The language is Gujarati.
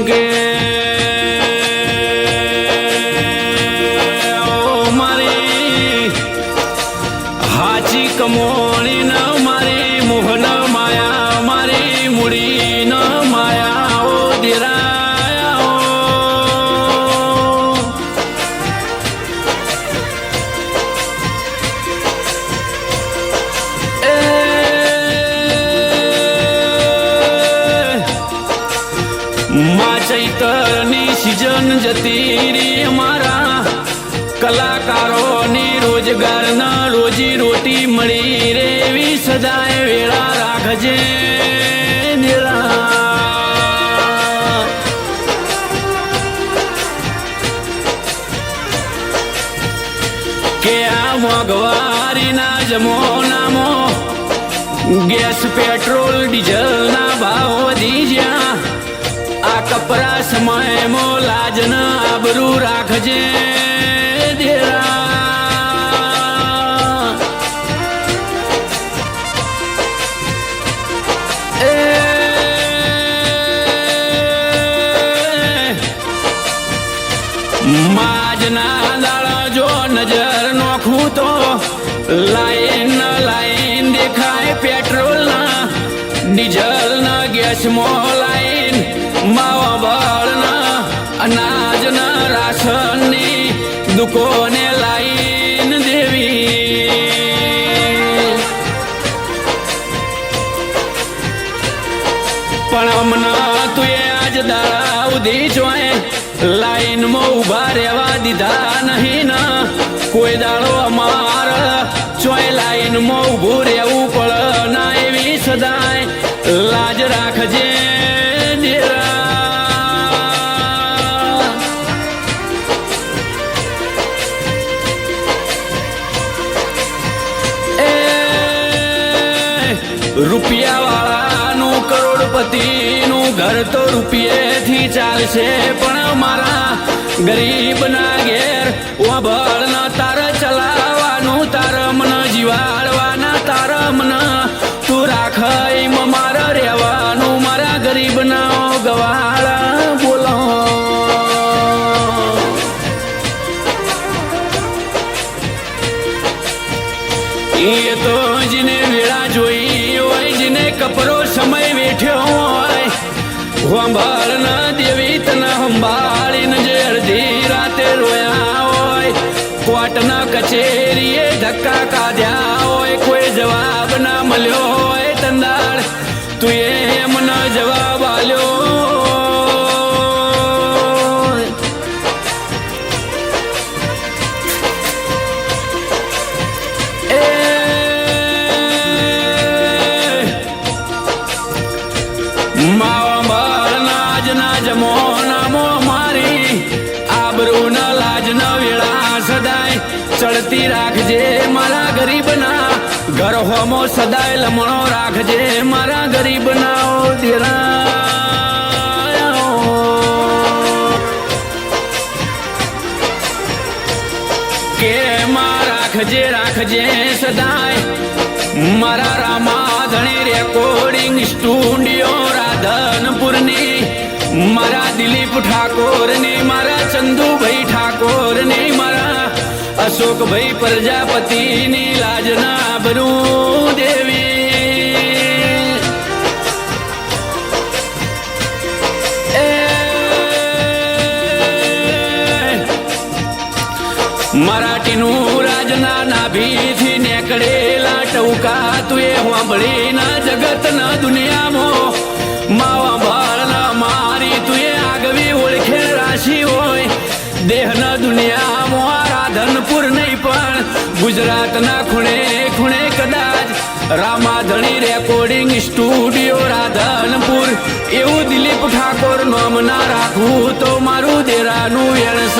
કે મારી હાચી કમોણી ન મારી મોહન માયા મારી મૂડી ન માયા ઓ દેરાયા માં ચૈતરની સિઝન જતી રી અમારા કલાકારોની રોજગારના રોજી રોટી મળી રે એવી સદાય વેળા રાખજે કે આ મોંઘવારીના જમાનામાં ગેસ પેટ્રોલ ડીઝલના ભાવ વધી જ્યાં આ કપરા સમયમાં લાજ ન આબરૂ રાખજે દેરા માજના દાડા જો નજર નોખું તો લાઈન લાઈન દેખાય પેટ્રોલ ના ડીઝલ ના ગેસમાં લાઈન માવા બળના અનાજના રાશનની દુકાને લાઈન દેવી પણ હમણાં તું આજ દાડા ઉધી જોય લાઈનમાં ઉભા રહેવા દીધા નહીં ના કોઈ દાડો અમાર ચોય લાઈનમાં ઉભું રહેવું પડે ના એવી સદાય લાજ રાખજે રૂપિયા વાળાનું કરોડપતિનું ઘર તો રૂપિયેથી ચાલશે પણ મારા ગરીબના ઘેર વાભળ ન તાર ચલાવવાનું તાર મન જીવાડવાના તાર મન તું રાખ એમાં મારા રહેવાનું મારા ગરીબના ગવાળા બોલો એ તો જેને વેળા જોઈ હોય જેને કપરો સમય વેઠ્યો હોય વાંભાળ ન દેવી તને સંભાળીને જે અડધી રાતે રોયા હોય કોર્ટના કચેરીએ ધક્કા કાઢ્યા હોય કોઈ જવાબ ના મળ્યો હોય તંદાળ તું એમને જવાબ આલ્યો ચડતી રાખજે મારા ગરીબના ઘર હોમો સદાય લમણો રાખજે મારા ગરીબના દેરા કે માં રાખજે રાખજે સદાય મારા રામાધણી રેકોર્ડિંગ સ્ટુડિયો રાધનપુરની મારા દિલીપ ઠાકોરની મારા ચંદુભાઈ ઠાકોરની મારા અશોકભાઈ પ્રજાપતિની લાજના બરું દેવી મરાઠીનું રાજના નાભીથી નેકળેલા ટૌકા તું એ વાંભળીના જગતના દુનિયામાં માવા ભાળના મારી તું એ આગવી ઓળખે રાશી હોય દેહના દુનિયામાં રાધનપુર નહીં પણ ગુજરાતના ખૂણે ખૂણે કદાચ રામાધણી રેકોર્ડિંગ સ્ટુડિયો રાધનપુર એવું દિલીપ ઠાકોર નામ ના રાખવું તો મારું દેરાનું વેણસ